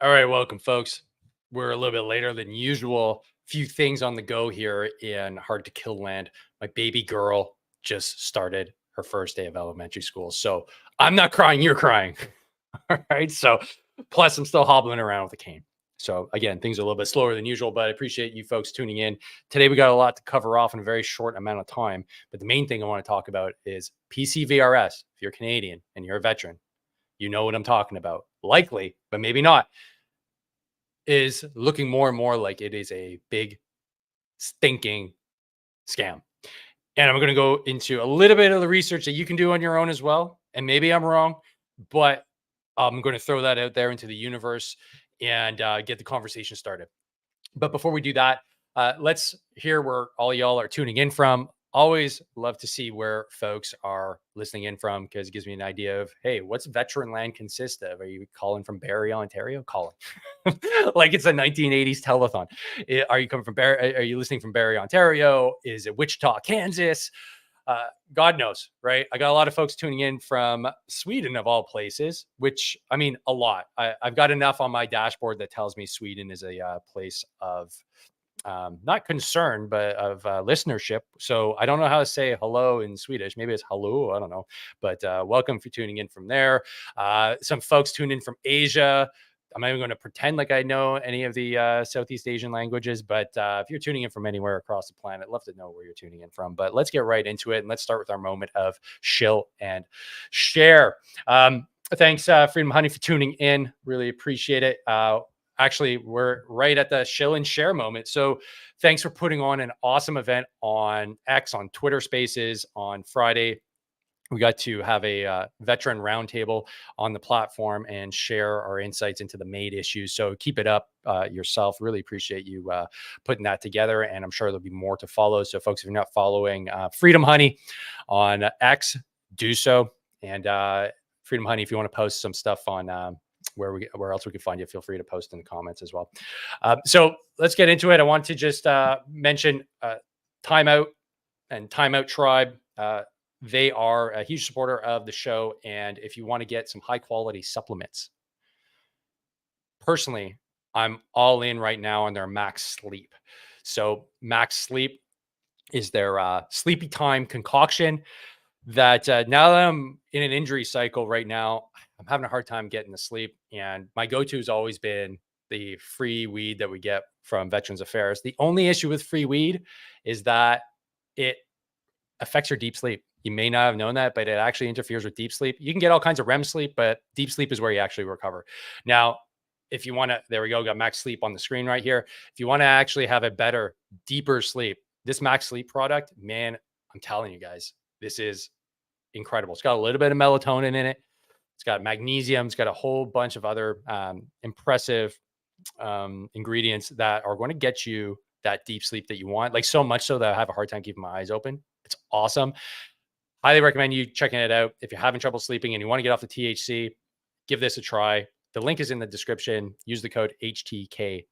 All right, welcome, folks. We're a little bit later than usual. Few things on the go here in hard to kill land. My baby girl just started her first day of elementary school. So I'm not crying, you're crying. All right. So plus I'm still hobbling around with a cane. So again, things are a little bit slower than usual, but I appreciate you folks tuning in. Today we got a lot to cover off in a very short amount of time. But the main thing I want to talk about is PCVRS. If you're Canadian and you're a veteran, you know what I'm talking about. Likely, but maybe not, is looking more and more like it is a big stinking scam. And I'm going to go into a little bit of the research that you can do on your own as well. And maybe I'm wrong, but I'm going to throw that out there into the universe and get the conversation started. But before we do that, let's hear where all y'all are tuning in from. Always love to see where folks are listening in from because it gives me an idea of, hey, what's veteran land consist of? Are you calling from Barrie, Ontario? Calling like it's a 1980s telethon. Are you coming from Barrie? Are you listening from Barrie, Ontario? Is it Wichita, Kansas? God knows, right? I got a lot of folks tuning in from Sweden, of all places, which I mean, a lot. I've got enough on my dashboard that tells me Sweden is a place of not concern, but of listenership. So I don't know how to say hello in Swedish. Maybe it's hello. I don't know. But welcome for tuning in from there. Some folks tune in from Asia. I'm not even going to pretend like I know any of the Southeast Asian languages, but if you're tuning in from anywhere across the planet, I'd love to know where you're tuning in from. But let's get right into it, and let's start with our moment of shill and share. Thanks, Freedom Honey, for tuning in. Really appreciate it. Actually, we're right at the shill and share moment. So thanks for putting on an awesome event on X, on Twitter Spaces on Friday. We got to have a veteran roundtable on the platform and share our insights into the MAID issues. So keep it up yourself. Really appreciate you putting that together. And I'm sure there'll be more to follow. So folks, if you're not following Freedom Honey on X, do so. And Freedom Honey, if you want to post some stuff on where else we can find you, feel free to post in the comments as well. So let's get into it. I want to just mention Timeout and Timeout Tribe. They are a huge supporter of the show. And if you want to get some high quality supplements, personally, I'm all in right now on their Max Sleep. So Max Sleep is their sleepy time concoction that now that I'm in an injury cycle right now, I'm having a hard time getting to sleep. And my go-to has always been the free weed that we get from Veterans Affairs. The only issue with free weed is that it affects your deep sleep. You may not have known that, but it actually interferes with deep sleep. You can get all kinds of REM sleep, but deep sleep is where you actually recover. Now, if you want to, there we go, got Max Sleep on the screen right here. If you want to actually have a better, deeper sleep, this Max Sleep product, man, I'm telling you guys, this is incredible. It's got a little bit of melatonin in it. It's got magnesium. It's got a whole bunch of other impressive ingredients that are going to get you that deep sleep that you want. Like so much so that I have a hard time keeping my eyes open. It's awesome. Highly recommend you checking it out. If you're having trouble sleeping and you want to get off the THC, give this a try. The link is in the description. Use the code HTK10.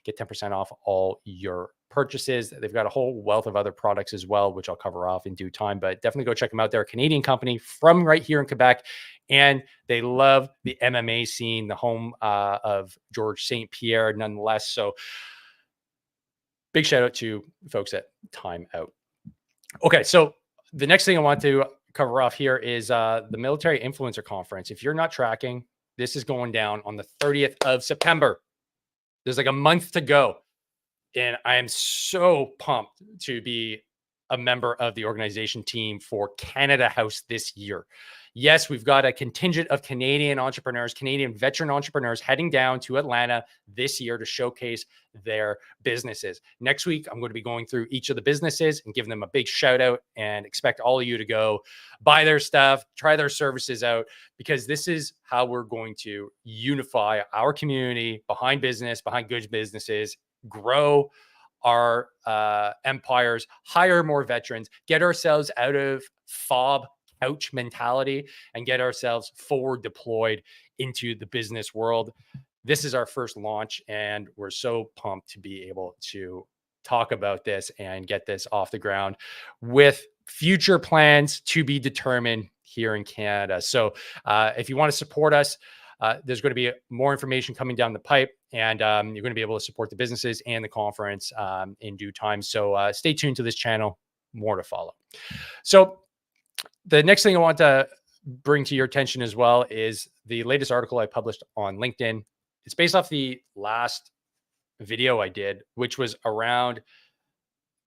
Get 10% off all your purchases. They've got a whole wealth of other products as well, which I'll cover off in due time, but definitely go check them out. They're a Canadian company from right here in Quebec, and they love the MMA scene, the home of George St. Pierre nonetheless. So big shout out to folks at Time Out. Okay, so the next thing I want to cover off here is the Military Influencer Conference. If you're not tracking, this is going down on the 30th of September. There's like a month to go. And I am so pumped to be a member of the organization team for Canada House this year. Yes, we've got a contingent of Canadian entrepreneurs, Canadian veteran entrepreneurs heading down to Atlanta this year to showcase their businesses. Next week, I'm going to be going through each of the businesses and giving them a big shout out and expect all of you to go buy their stuff, try their services out, because this is how we're going to unify our community behind business, behind good businesses, grow our empires, hire more veterans, get ourselves out of fob couch mentality and get ourselves forward deployed into the business world. This is our first launch, and we're so pumped to be able to talk about this and get this off the ground with future plans to be determined here in Canada. So if you want to support us, there's going to be more information coming down the pipe, and you're going to be able to support the businesses and the conference in due time. So stay tuned to this channel. More to follow. So the next thing I want to bring to your attention as well is the latest article I published on LinkedIn. It's based off the last video I did, which was around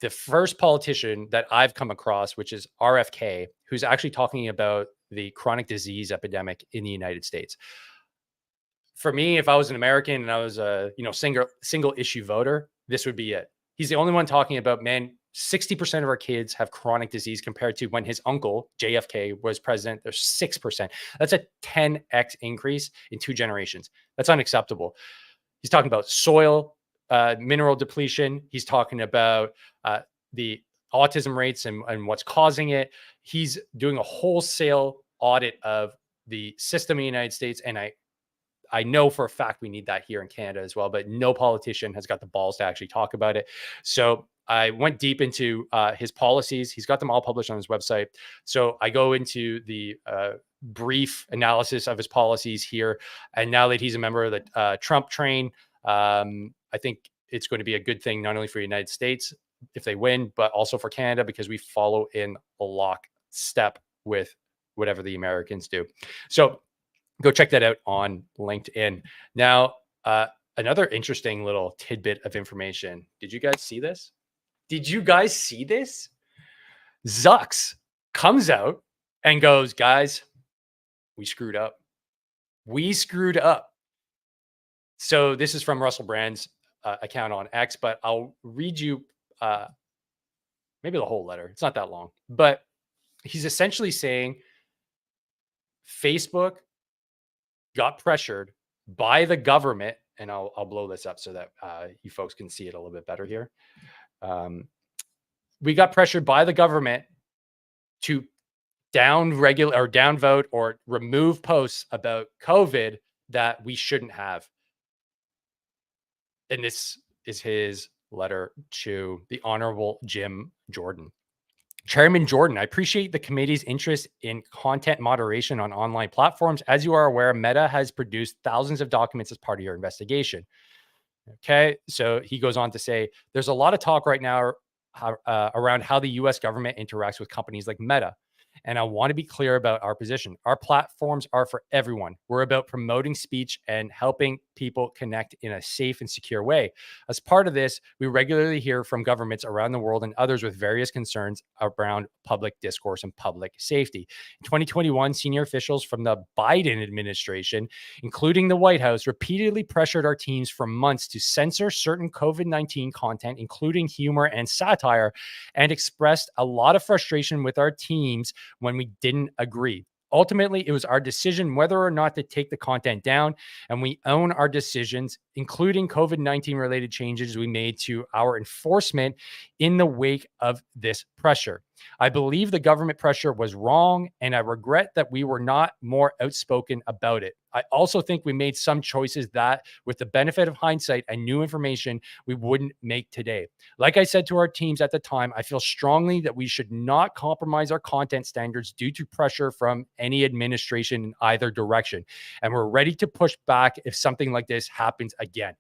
the first politician that I've come across, which is RFK, who's actually talking about the chronic disease epidemic in the United States. For me, if I was an American and I was a single issue voter, this would be it. He's the only one talking about, man, 60% of our kids have chronic disease compared to when his uncle JFK was president. There's 6%. That's a 10x increase in 2 generations. That's unacceptable. He's talking about soil mineral depletion. He's talking about the autism rates and what's causing it. He's doing a wholesale audit of the system in the United States. And I know for a fact we need that here in Canada as well, but no politician has got the balls to actually talk about it. So I went deep into his policies. He's got them all published on his website. So I go into the brief analysis of his policies here. And now that he's a member of the Trump train, I think it's going to be a good thing, not only for the United States if they win, but also for Canada, because we follow in a lockstep with whatever the Americans do. So go check that out on LinkedIn. Now, another interesting little tidbit of information. Did you guys see this? Zucks comes out and goes, guys, we screwed up. So this is from Russell Brand's account on X, but I'll read you maybe the whole letter. It's not that long, but he's essentially saying Facebook got pressured by the government, and I'll blow this up so that you folks can see it a little bit better here. We got pressured by the government to downvote or remove posts about COVID that we shouldn't have. And this is his letter to the Honorable Jim Jordan. Chairman Jordan, I appreciate the committee's interest in content moderation on online platforms. As you are aware, Meta has produced thousands of documents as part of your investigation. Okay, so he goes on to say, there's a lot of talk right now around how the US government interacts with companies like Meta. And I want to be clear about our position. Our platforms are for everyone. We're about promoting speech and helping people connect in a safe and secure way. As part of this, we regularly hear from governments around the world and others with various concerns around public discourse and public safety. In 2021, senior officials from the Biden administration, including the White House, repeatedly pressured our teams for months to censor certain COVID-19 content, including humor and satire, and expressed a lot of frustration with our teams when we didn't agree. Ultimately, it was our decision whether or not to take the content down, and we own our decisions, including COVID-19 related changes we made to our enforcement in the wake of this pressure. I believe the government pressure was wrong, and I regret that we were not more outspoken about it. I also think we made some choices that, with the benefit of hindsight and new information, we wouldn't make today. Like I said to our teams at the time, I feel strongly that we should not compromise our content standards due to pressure from any administration in either direction. And we're ready to push back if something like this happens again.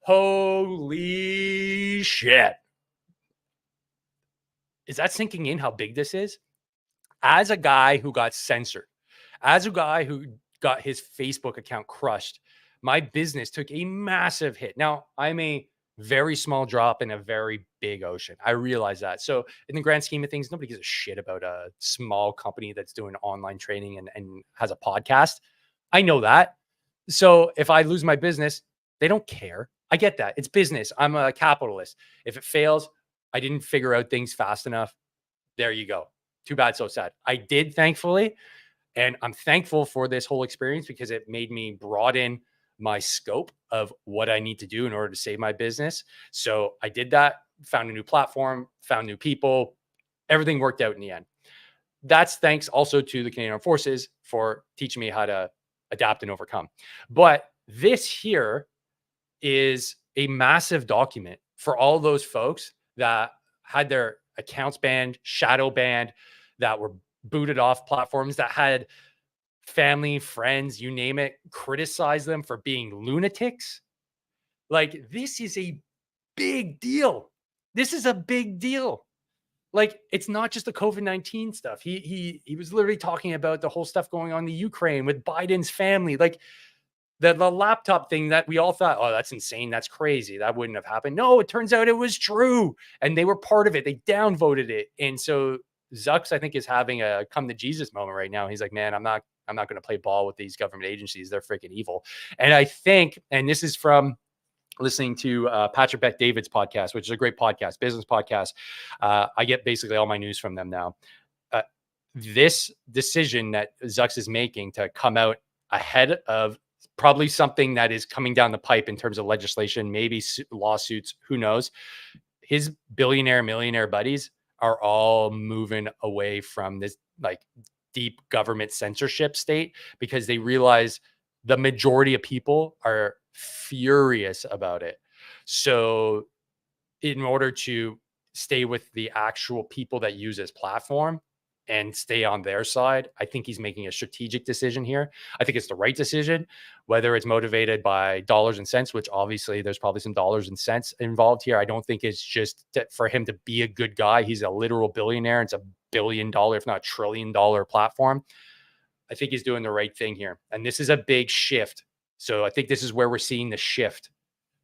Holy shit. Is that sinking in how big this is? As a guy who got censored, as a guy who got his Facebook account crushed, my business took a massive hit. Now, I'm a very small drop in a very big ocean. I realize that. So in the grand scheme of things, nobody gives a shit about a small company that's doing online training and has a podcast. I know that. So if I lose my business, they don't care. I get that. It's business. I'm a capitalist. If it fails, I didn't figure out things fast enough. There you go. Too bad, so sad. I did, thankfully. And I'm thankful for this whole experience because it made me broaden my scope of what I need to do in order to save my business. So I did that, found a new platform, found new people. Everything worked out in the end. That's thanks also to the Canadian Armed Forces for teaching me how to adapt and overcome. But this here is a massive document for all those folks that had their accounts banned, shadow banned, that were booted off platforms, that had family, friends, you name it, criticize them for being lunatics. Like, this is a big deal. This is a big deal. Like, it's not just the COVID-19 stuff. He was literally talking about the whole stuff going on in the Ukraine with Biden's family. Like, the laptop thing that we all thought, oh, that's insane. That's crazy. That wouldn't have happened. No, it turns out it was true. And they were part of it. They downvoted it. And so Zucks, I think, is having a come to Jesus moment right now. He's like, man, I'm not going to play ball with these government agencies. They're freaking evil. And I think, and this is from listening to Patrick Bet David's podcast, which is a great podcast, business podcast. I get basically all my news from them now. This decision that Zucks is making to come out ahead of probably something that is coming down the pipe in terms of legislation, maybe lawsuits, who knows. His billionaire, millionaire buddies are all moving away from this like deep government censorship state because they realize the majority of people are furious about it. So in order to stay with the actual people that use his platform and stay on their side, I think he's making a strategic decision here. I think it's the right decision, whether it's motivated by dollars and cents, which obviously there's probably some dollars and cents involved here. I don't think it's just for him to be a good guy. He's a literal billionaire. It's $1 billion, if not $1 trillion platform. I think he's doing the right thing here. And this is a big shift. So I think this is where we're seeing the shift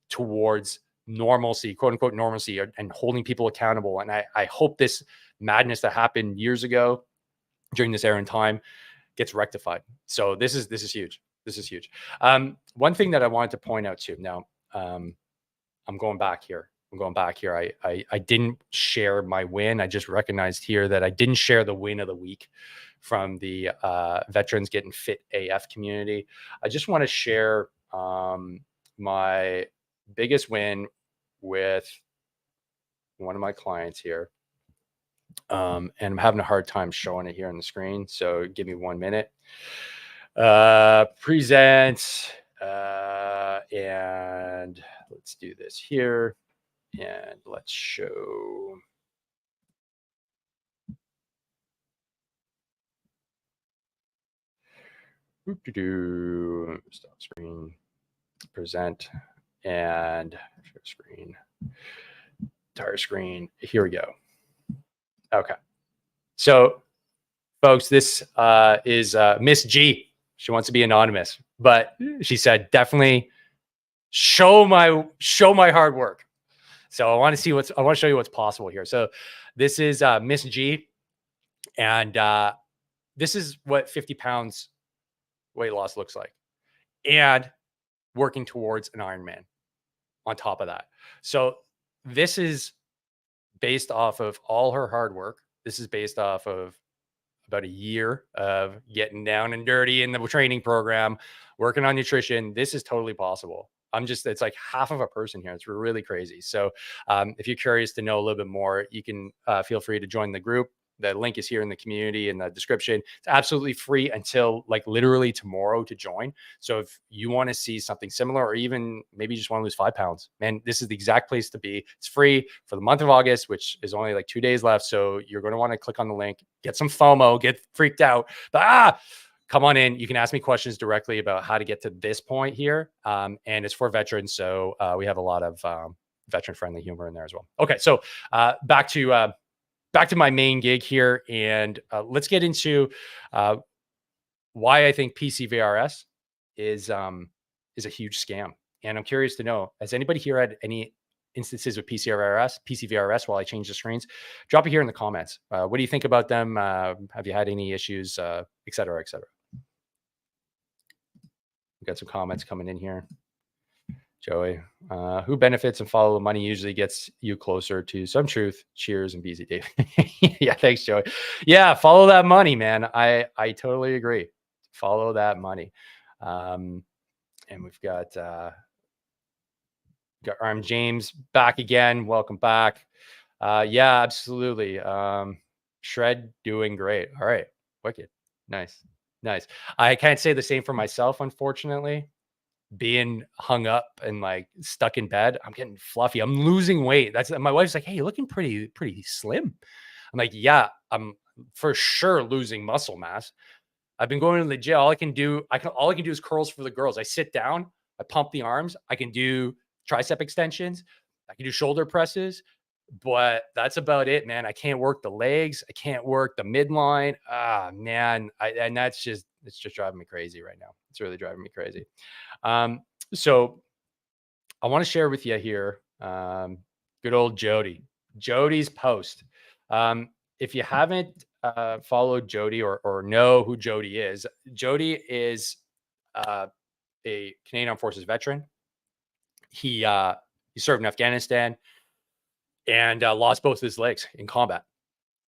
towards normalcy, quote unquote normalcy, and holding people accountable. And I hope this madness that happened years ago during this era in time gets rectified. So this is huge. This is huge. One thing that I wanted to point out too. Now, I'm going back here. I didn't share my win. I just recognized here that I didn't share the win of the week from the Veterans Getting Fit AF community. I just want to share my biggest win with one of my clients here. And I'm having a hard time showing it here on the screen. So give me 1 minute. Present. And let's do this here. And let's show. Stop screen. Present. And share screen. Entire screen. Here we go. Okay. So, folks, this is Miss G. She wants to be anonymous, but she said definitely show my hard work. So I want to show you what's possible here. So this is Miss G, and this is what 50 pounds weight loss looks like, and working towards an Ironman on top of that. So this is based off of all her hard work. This is based off of about a year of getting down and dirty in the training program, working on nutrition. This is totally possible. It's like half of a person here. It's really crazy. So if you're curious to know a little bit more, you can feel free to join the group. The link is here in the community in the description. It's absolutely free until like literally tomorrow to join. So if you want to see something similar, or even maybe you just want to lose 5 pounds, man, this is the exact place to be. It's free for the month of August, which is only like 2 days left. So you're going to want to click on the link, get some FOMO, get freaked out, but come on in. You can ask me questions directly about how to get to this point here. And it's for veterans. So we have a lot of veteran friendly humor in there as well. Okay. So back to my main gig here, and let's get into why I think PCVRS is a huge scam. And I'm curious to know, has anybody here had any instances of PCVRS while I change the screens? Drop it here in the comments. What do you think about them? Have you had any issues, et cetera, et cetera? We've got some comments coming in here. Joey, who benefits and follow the money usually gets you closer to some truth. Cheers and BZ Dave. Yeah, thanks, Joey. Yeah, follow that money, man. I totally agree. Follow that money. And we've got Arm James back again. Welcome back. Yeah, absolutely. Shred doing great. All right, wicked. Nice. I can't say the same for myself, unfortunately. Being hung up and like stuck in bed, I'm getting fluffy. I'm losing weight. That's my wife's like, hey, you're looking pretty slim. I'm like, yeah, I'm for sure losing muscle mass. I've been going to the gym. All I can do is curls for the girls. I sit down, I pump the arms, I can do tricep extensions, I can do shoulder presses, but that's about it, man. I can't work the legs, I can't work the midline. Ah, man. And it's just driving me crazy right now. It's really driving me crazy. So I want to share with you here, good old Jody's post. If you haven't followed Jody or know who Jody is a Canadian Armed Forces veteran. He served in Afghanistan and lost both his legs in combat.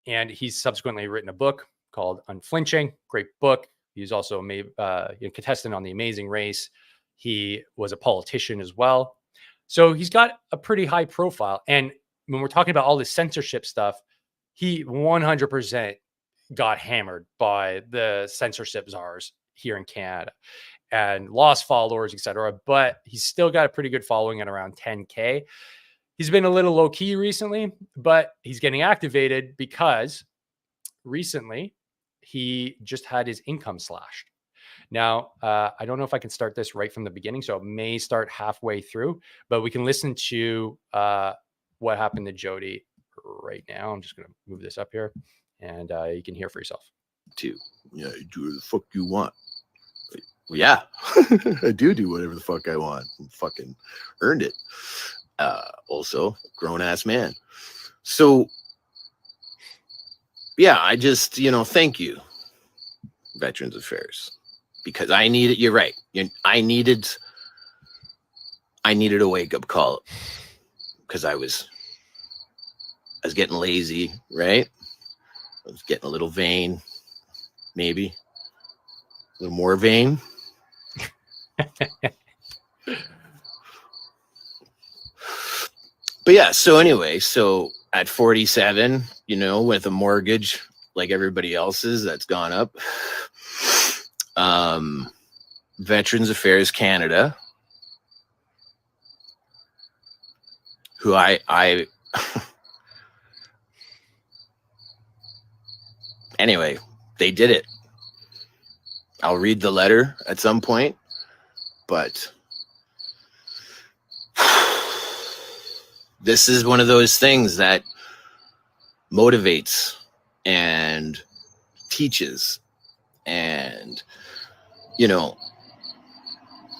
And he's subsequently written a book called Unflinching. Great book. He's also a contestant on The Amazing Race. He was a politician as well. So he's got a pretty high profile. And when we're talking about all this censorship stuff, he 100% got hammered by the censorship czars here in Canada and lost followers, etc. But he's still got a pretty good following at around 10K. He's been a little low key recently, but he's getting activated because recently he just had his income slashed. Now, I don't know if I can start this right from the beginning, so it may start halfway through, but we can listen to what happened to Jody right now. I'm just going to move this up here, and you can hear for yourself. Yeah, you do whatever the fuck you want. Well, yeah, I do whatever the fuck I want. I fucking earned it. Also, grown-ass man. So, yeah, I just, thank you, Veterans Affairs. Because I needed, you're right. I needed a wake-up call. Because I was getting lazy, right? I was getting a little vain, maybe. A little more vain. But yeah, so anyway, at 47, with a mortgage like everybody else's that's gone up, Veterans Affairs Canada, who I anyway, they did it. I'll read the letter at some point, but this is one of those things that motivates and teaches, and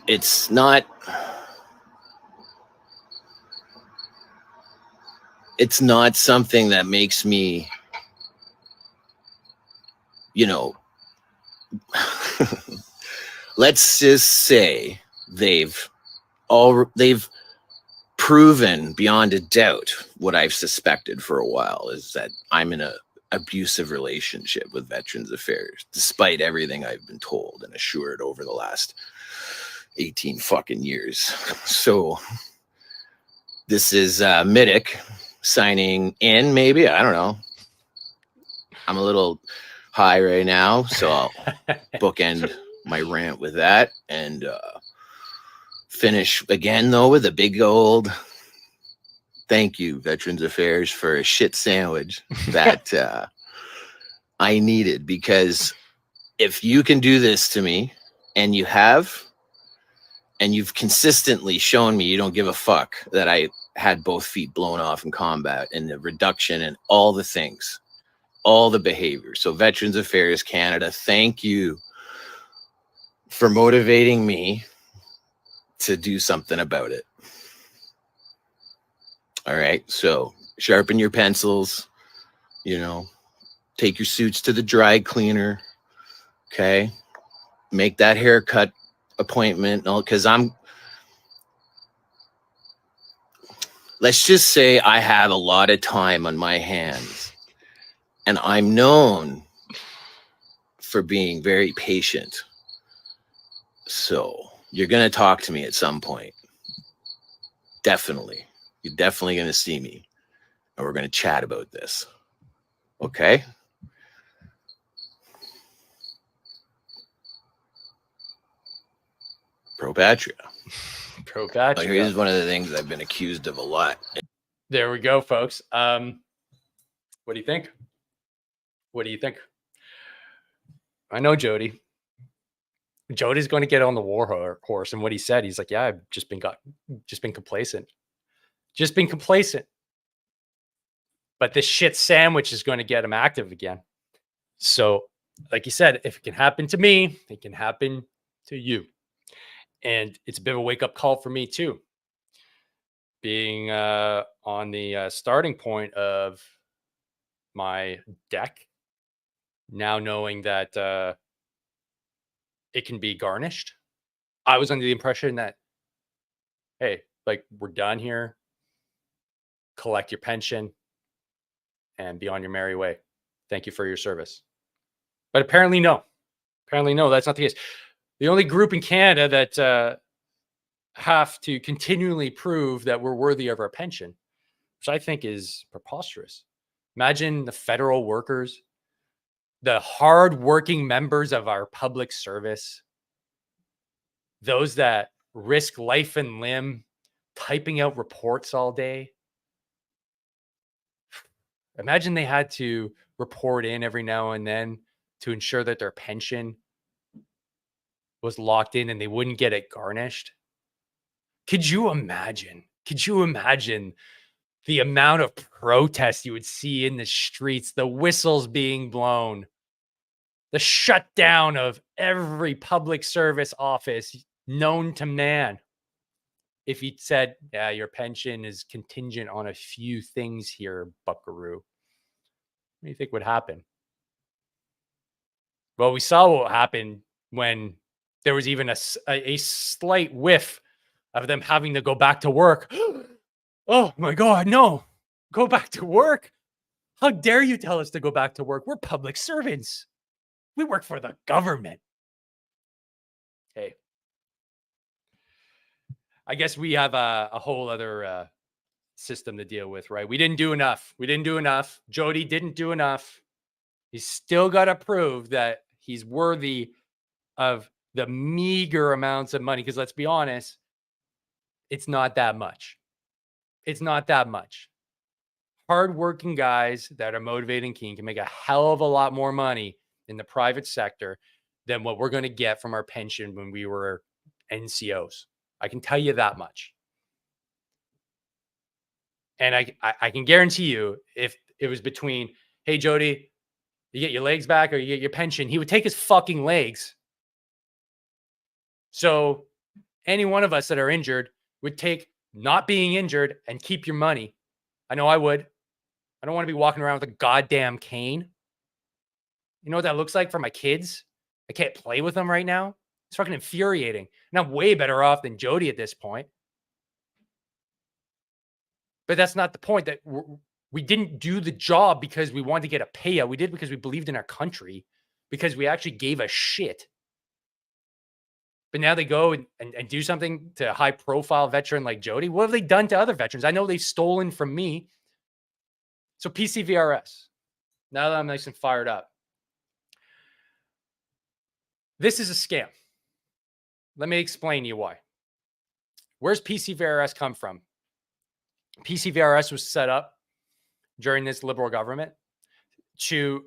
it's not something that makes me let's just say they've proven beyond a doubt what I've suspected for a while, is that I'm in a abusive relationship with Veterans Affairs, despite everything I've been told and assured over the last 18 fucking years. So this is Midic signing in, maybe. I don't know. I'm a little high right now, so I'll bookend my rant with that and finish again, though, with a big old thank you, Veterans Affairs, for a shit sandwich that I needed. Because if you can do this to me, and you have, and you've consistently shown me you don't give a fuck that I had both feet blown off in combat, and the reduction and all the things, all the behavior. So Veterans Affairs Canada, thank you for motivating me to do something about it. All right, so sharpen your pencils, take your suits to the dry cleaner, okay? Make that haircut appointment, because let's just say I have a lot of time on my hands, and I'm known for being very patient. So you're going to talk to me at some point. Definitely. You're definitely going to see me, and we're going to chat about this. Okay? Pro Patria. Pro Patria. Here's one of the things I've been accused of a lot. There we go, folks. What do you think? I know Jody. Jody's going to get on the horse. And what he said, he's like, yeah, I've just been complacent. Just been complacent. But this shit sandwich is going to get him active again. So, like you said, if it can happen to me, it can happen to you. And it's a bit of a wake up call for me too. Being on the starting point of my deck, now knowing that it can be garnished. I was under the impression that, hey, like we're done here. Collect your pension and be on your merry way. Thank you for your service. But apparently, no. Apparently, no, that's not the case. The only group in Canada that have to continually prove that we're worthy of our pension, which I think is preposterous. Imagine the federal workers, the hardworking members of our public service, those that risk life and limb typing out reports all day. Imagine they had to report in every now and then to ensure that their pension was locked in and they wouldn't get it garnished. Could you imagine? Could you imagine the amount of protest you would see in the streets, the whistles being blown, the shutdown of every public service office known to man? If he said, yeah, your pension is contingent on a few things here, buckaroo, what do you think would happen? Well, we saw what happened when there was even a slight whiff of them having to go back to work. Oh my God, no, go back to work. How dare you tell us to go back to work? We're public servants. We work for the government. Hey, I guess we have a whole other system to deal with, right? We didn't do enough. We didn't do enough. Jody didn't do enough. He's still got to prove that he's worthy of the meager amounts of money. Because let's be honest, it's not that much. It's not that much. Hardworking guys that are motivated and keen can make a hell of a lot more money in the private sector than what we're going to get from our pension when we were NCOs. I can tell you that much. And I can guarantee you, if it was between, hey, Jody, you get your legs back or you get your pension, he would take his fucking legs. So any one of us that are injured would take not being injured and keep your money. I know I would. I don't want to be walking around with a goddamn cane. You know what that looks like for my kids? I can't play with them right now. It's fucking infuriating. And I'm way better off than Jody at this point. But that's not the point. That we didn't do the job because we wanted to get a payout. We did it because we believed in our country, because we actually gave a shit. But now they go and do something to a high-profile veteran like Jody. What have they done to other veterans? I know they've stolen from me. So PCVRS, now that I'm nice and fired up, this is a scam. Let me explain to you why. Where's PCVRS come from? PCVRS was set up during this Liberal government to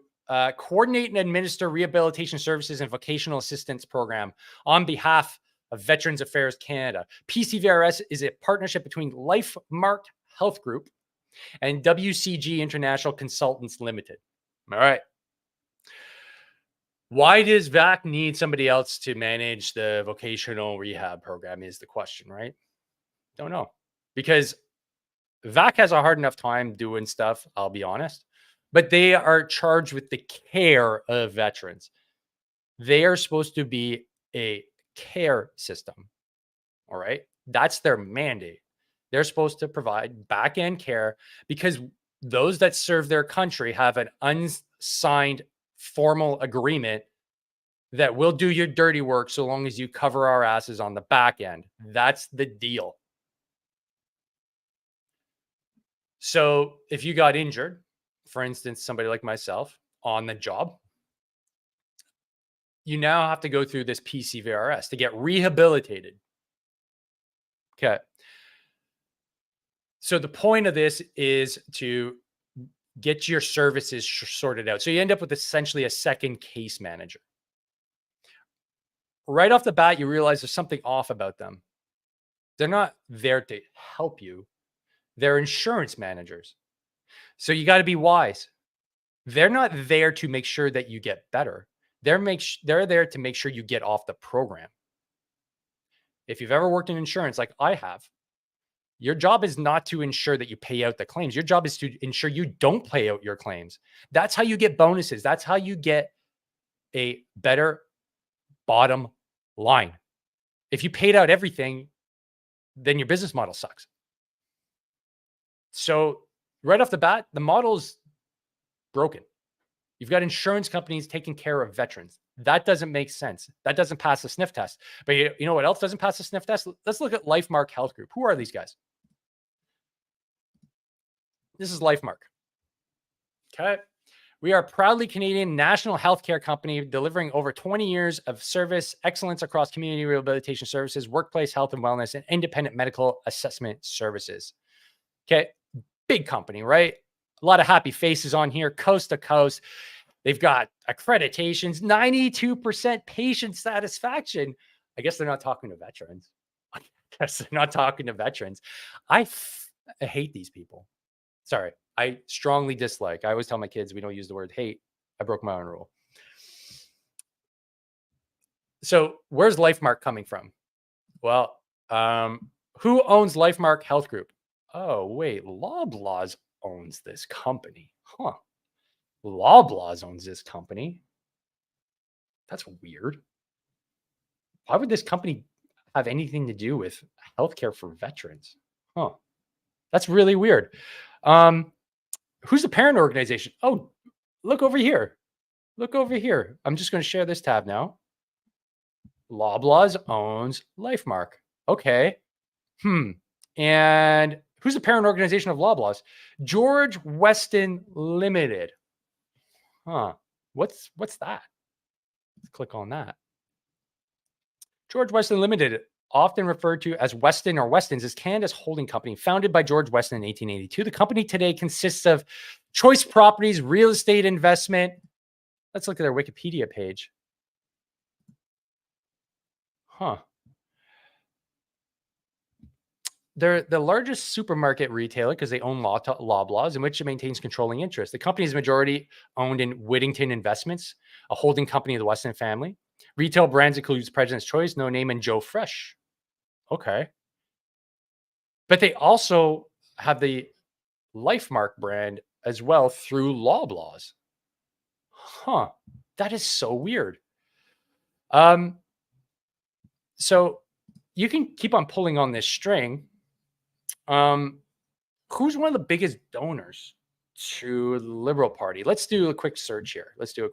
coordinate and administer rehabilitation services and vocational assistance program on behalf of Veterans Affairs Canada. PCVRS is a partnership between LifeMark Health Group and WCG International Consultants Limited. All right. Why does VAC need somebody else to manage the vocational rehab program is the question, right? Don't know. Because VAC has a hard enough time doing stuff, I'll be honest. But they are charged with the care of veterans. They are supposed to be a care system. All right. That's their mandate. They're supposed to provide back-end care because those that serve their country have an unsigned formal agreement that we'll do your dirty work so long as you cover our asses on the back end. That's the deal. So if you got injured, for instance, somebody like myself on the job, you now have to go through this PCVRS to get rehabilitated. Okay. So the point of this is to get your services sorted out. So you end up with essentially a second case manager. right off the bat, you realize there's something off about them. They're not there to help you. They're insurance managers. So you got to be wise. They're not there to make sure that you get better. They're there to make sure you get off the program. If you've ever worked in insurance like I have, your job is not to ensure that you pay out the claims. Your job is to ensure you don't pay out your claims. That's how you get bonuses. That's how you get a better bottom line. If you paid out everything, then your business model sucks. So right off the bat, the model's broken. You've got insurance companies taking care of veterans. That doesn't make sense. That doesn't pass the sniff test. But you know what else doesn't pass the sniff test? Let's look at LifeMark Health Group. Who are these guys? This is LifeMark. Okay. We are a proudly Canadian national healthcare company delivering over 20 years of service excellence across community rehabilitation services, workplace health and wellness, and independent medical assessment services. Okay. Big company, right? A lot of happy faces on here, coast to coast. They've got accreditations, 92% patient satisfaction. I guess they're not talking to veterans. I guess they're not talking to veterans. I hate these people. Sorry. I strongly dislike. I always tell my kids we don't use the word hate. I broke my own rule. So where's LifeMark coming from? Well, who owns LifeMark Health Group? Oh, wait, Loblaws owns this company. Huh. Loblaws owns this company. That's weird. Why would this company have anything to do with healthcare for veterans? Huh. That's really weird. Who's the parent organization? Oh, look over here. Look over here. I'm just going to share this tab now. Loblaws owns LifeMark. Okay. And who's the parent organization of Loblaws? George Weston Limited. Huh. What's that? Let's click on that. George Weston Limited, often referred to as Weston or Westons, is Canada's holding company founded by George Weston in 1882. The company today consists of choice properties, real estate investment. Let's look at their Wikipedia page. Huh. They're the largest supermarket retailer because they own Loblaws, in which it maintains controlling interest. The company is majority owned in Whittington Investments, a holding company of the Weston family. Retail brands includes President's Choice, No Name, and Joe Fresh. Okay. But they also have the LifeMark brand as well through Loblaws. Huh. That is so weird. So you can keep on pulling on this string. Who's one of the biggest donors to the Liberal Party? Let's do a quick search here. Let's just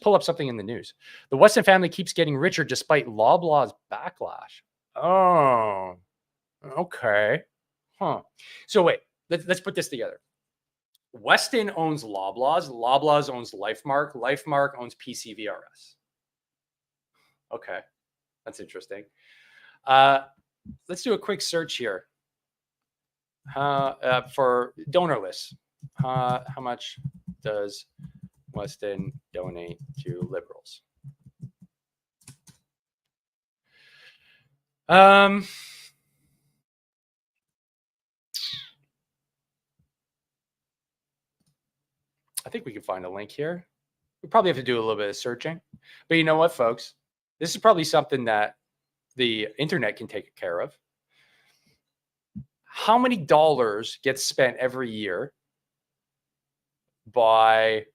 pull up something in the news. The Weston family keeps getting richer despite Loblaws backlash. Oh, okay. Huh. So wait, let's put this together. Weston owns Loblaws. Loblaws owns LifeMark. LifeMark owns PCVRS. Okay. That's interesting. Let's do a quick search here for donor lists. How much does Weston donate to Liberals? I think we can find a link here. We probably have to do a little bit of searching. But you know what, folks? This is probably something that the internet can take care of. How many dollars gets spent every year by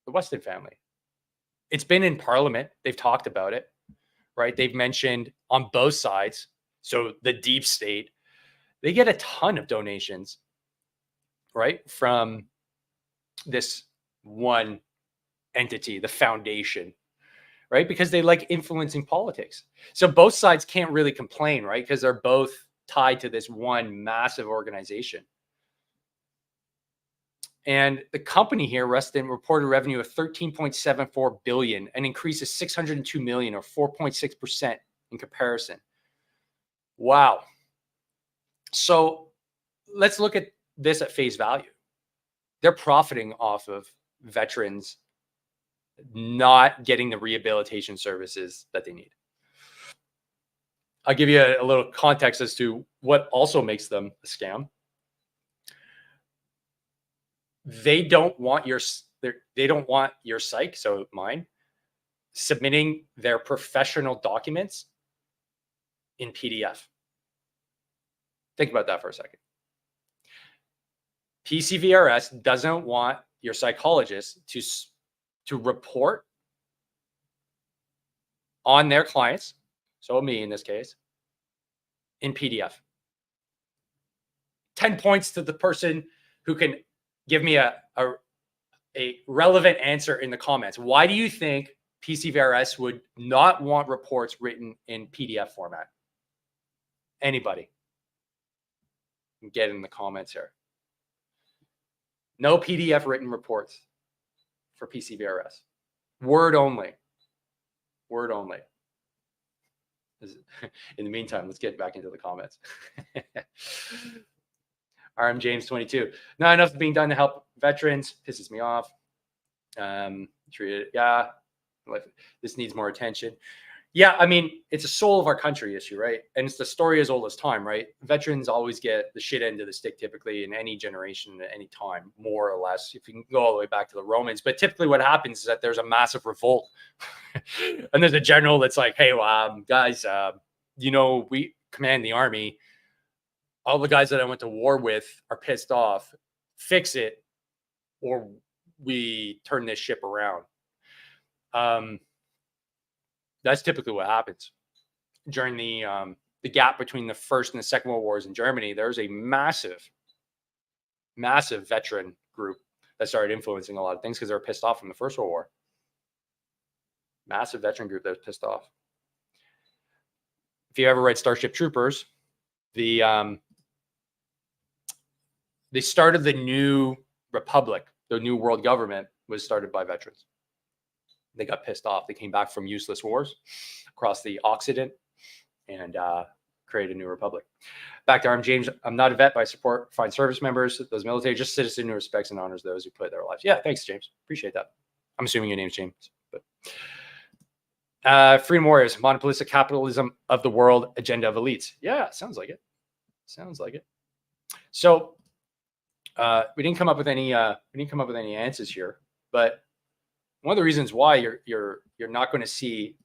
the Weston family? It's been in Parliament. They've talked about it, right? They've mentioned on both sides. So the deep state, they get a ton of donations, right? From this one entity, the foundation, right? Because they like influencing politics. So both sides can't really complain, right? Because they're both tied to this one massive organization. And the company here, Weston, reported revenue of $13.74 billion, an increase of $602 million or 4.6% in comparison. Wow. So let's look at this at face value. They're profiting off of veterans' not getting the rehabilitation services that they need. I'll give you a little context as to what also makes them a scam. They don't want your psych, so mine, submitting their professional documents in PDF. Think about that for a second. PCVRS doesn't want your psychologist to report on their clients, so me in this case, in PDF. 10 points to the person who can give me a relevant answer in the comments. Why do you think PCVRS would not want reports written in PDF format? Anybody? Get in the comments here. No PDF written reports for PCVRS. Word only. Word only. In the meantime, let's get back into the comments. RM James 22. Not enough being done to help veterans. Pisses me off. Treated, yeah. This needs more attention. Yeah, I mean, it's a soul of our country issue, right? And it's the story as old as time, right? Veterans always get the shit end of the stick typically in any generation at any time, more or less, if you can go all the way back to the Romans. But typically what happens is that there's a massive revolt. And there's a general that's like, hey, guys, we command the army. All the guys that I went to war with are pissed off. Fix it, or we turn this ship around. That's typically what happens during the gap between the First and the Second World Wars in Germany. There's a massive veteran group that started influencing a lot of things because they were pissed off from the First World War. Massive veteran group that was pissed off. If you ever read Starship Troopers, they started the new republic, the new world government was started by veterans. They got pissed off. They came back from useless wars across the Occident and created a new republic. Back to RM James. I'm not a vet, but I support fine service members, those military, just citizen who respects and honors those who put their lives. Yeah, thanks, James. Appreciate that. I'm assuming your name's James. But Freedom Warriors, monopolistic capitalism of the world, agenda of elites. Yeah, sounds like it. Sounds like it. So we didn't come up with any answers here, but one of the reasons why you're not going to see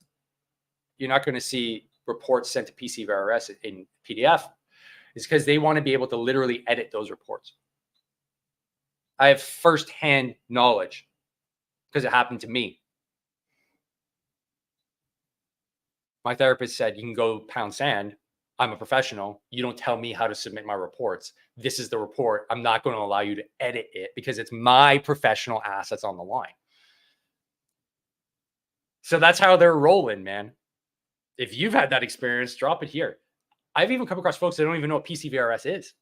reports sent to PCVRS in PDF is because they want to be able to literally edit those reports. I have firsthand knowledge because it happened to me. My therapist said, you can go pound sand. I'm a professional. You don't tell me how to submit my reports. This is the report. I'm not going to allow you to edit it because it's my professional assets on the line. So that's how they're rolling, man. If you've had that experience, drop it here. I've even come across folks that don't even know what PCVRS is.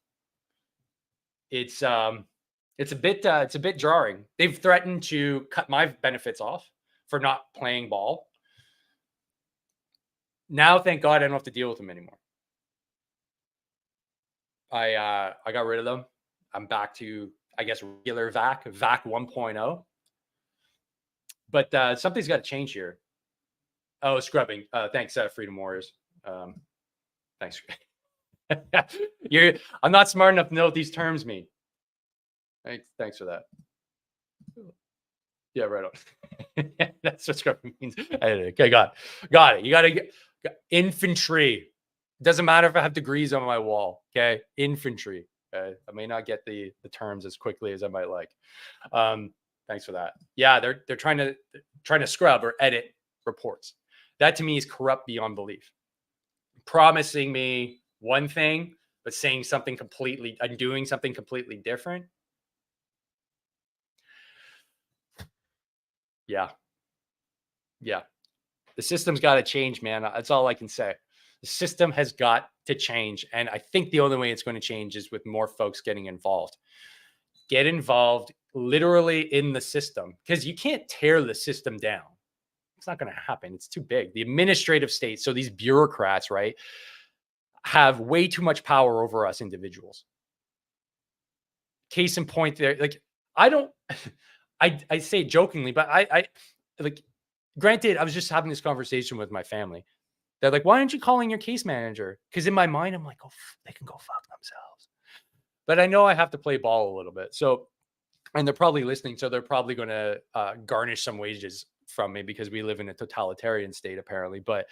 It's a bit jarring. They've threatened to cut my benefits off for not playing ball. Now, thank God, I don't have to deal with them anymore. I got rid of them. I'm back to, I guess, regular VAC 1.0. But something's got to change here. Oh, scrubbing. Thanks, Freedom Warriors. Thanks. I'm not smart enough to know what these terms mean. Thanks for that. Yeah, right on. That's what scrubbing means. Okay, got it. You got to get infantry. Doesn't matter if I have degrees on my wall. Okay, infantry. Okay? I may not get the terms as quickly as I might like. Thanks for that. Yeah, they're trying to scrub or edit reports. That to me is corrupt beyond belief. Promising me one thing, but saying something completely and doing something completely different. Yeah. The system's got to change, man. That's all I can say. The system has got to change. And I think the only way it's going to change is with more folks getting involved. Get involved literally in the system, because you can't tear the system down. It's not going to happen. It's too big. The administrative state, so these bureaucrats, right, have way too much power over us individuals. Case in point there, like, I say jokingly, but like, granted, I was just having this conversation with my family. They're like, why aren't you calling your case manager? Because in my mind, I'm like, oh, they can go fuck themselves. But I know I have to play ball a little bit. So, and they're probably listening. So they're probably going to garnish some wages from me because we live in a totalitarian state, apparently. But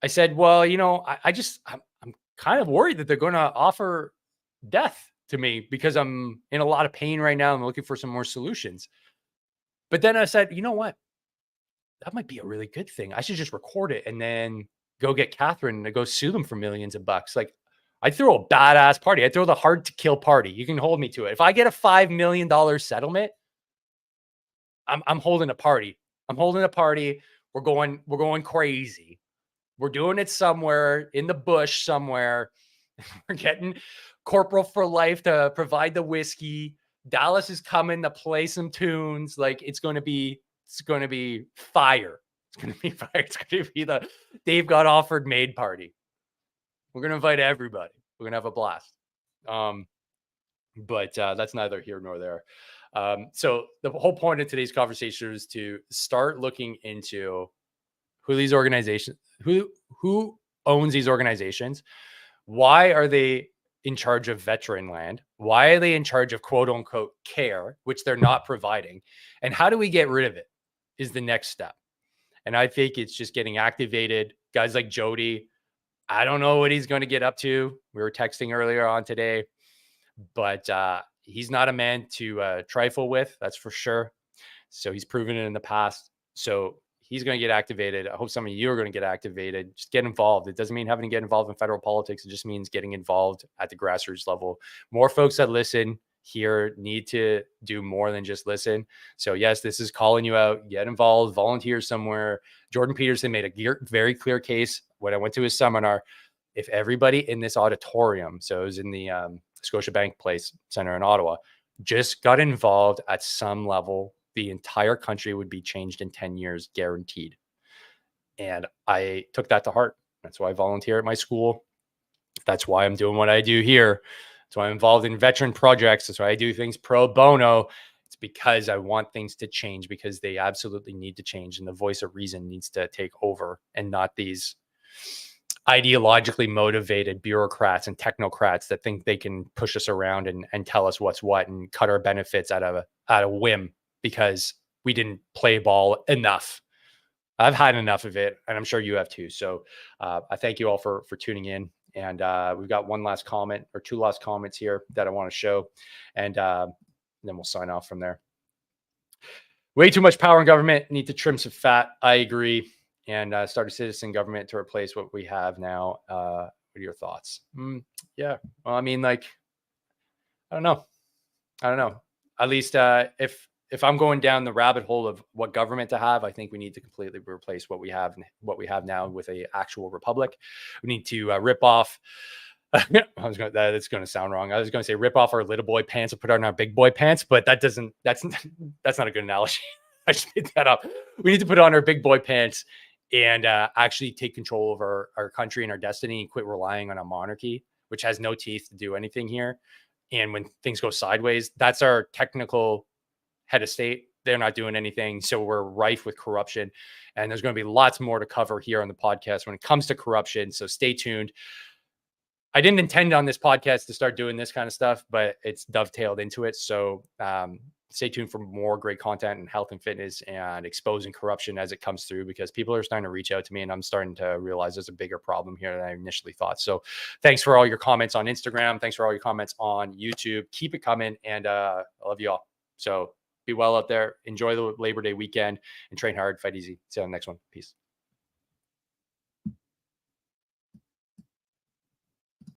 I said, well, I'm kind of worried that they're going to offer death to me because I'm in a lot of pain right now. I'm looking for some more solutions. But then I said, you know what? That might be a really good thing. I should just record it and then go get Catherine and go sue them for millions of bucks. Like, I throw a badass party. I throw the hard to kill party. You can hold me to it. If I get a $5 million settlement, I'm holding a party. I'm holding a party. We're going crazy. We're doing it somewhere in the bush somewhere. We're getting Corporal for Life to provide the whiskey. Dallas is coming to play some tunes. Like, it's going to be fire. It's going to be fire. It's going to be the Dave Got Offered Maid party. We're going to invite everybody. We're going to have a blast. But that's neither here nor there. So the whole point of today's conversation is to start looking into who these organizations, who owns these organizations. Why are they in charge of veteran land? Why are they in charge of quote unquote care, which they're not providing? And how do we get rid of it is the next step. And I think it's just getting activated. Guys like Jody, I don't know what he's going to get up to. We were texting earlier on today, but he's not a man to trifle with. That's for sure. So he's proven it in the past. So he's going to get activated. I hope some of you are going to get activated. Just get involved. It doesn't mean having to get involved in federal politics. It just means getting involved at the grassroots level. More folks that listen here need to do more than just listen. So yes, this is calling you out. Get involved, volunteer somewhere. Jordan Peterson made a very clear case when I went to his seminar. If everybody in this auditorium, so it was in the Scotiabank Place Center in Ottawa, just got involved at some level, the entire country would be changed in 10 years, guaranteed. And I took that to heart. That's why I volunteer at my school. That's why I'm doing what I do here. That's why I'm involved in veteran projects. That's why I do things pro bono. It's because I want things to change, because they absolutely need to change. And the voice of reason needs to take over, and not these ideologically motivated bureaucrats and technocrats that think they can push us around and tell us what's what and cut our benefits out of a whim because we didn't play ball enough. I've had enough of it, and I'm sure you have too. So I thank you all for tuning in. And we've got one last comment or two last comments here that I want to show. And then we'll sign off from there. Way too much power in government. Need to trim some fat. I agree. And start a citizen government to replace what we have now. What are your thoughts? Yeah. Well, I mean, like, I don't know. At least if I'm going down the rabbit hole of what government to have, I think we need to completely replace what we have now with a actual republic. We need to rip off. That's going to sound wrong. I was going to say rip off our little boy pants and put on our big boy pants, but that's not a good analogy. I just made that up. We need to put on our big boy pants and actually take control of our country and our destiny, and quit relying on a monarchy, which has no teeth to do anything here. And when things go sideways, that's our technical head of state. They're not doing anything. So we're rife with corruption. And there's going to be lots more to cover here on the podcast when it comes to corruption. So stay tuned. I didn't intend on this podcast to start doing this kind of stuff, but it's dovetailed into it. So stay tuned for more great content in health and fitness and exposing corruption as it comes through, because people are starting to reach out to me, and I'm starting to realize there's a bigger problem here than I initially thought. So thanks for all your comments on Instagram. Thanks for all your comments on YouTube. Keep it coming. And I love you all. So be well out there. Enjoy the Labor Day weekend and train hard, fight easy. See you on the next one. Peace.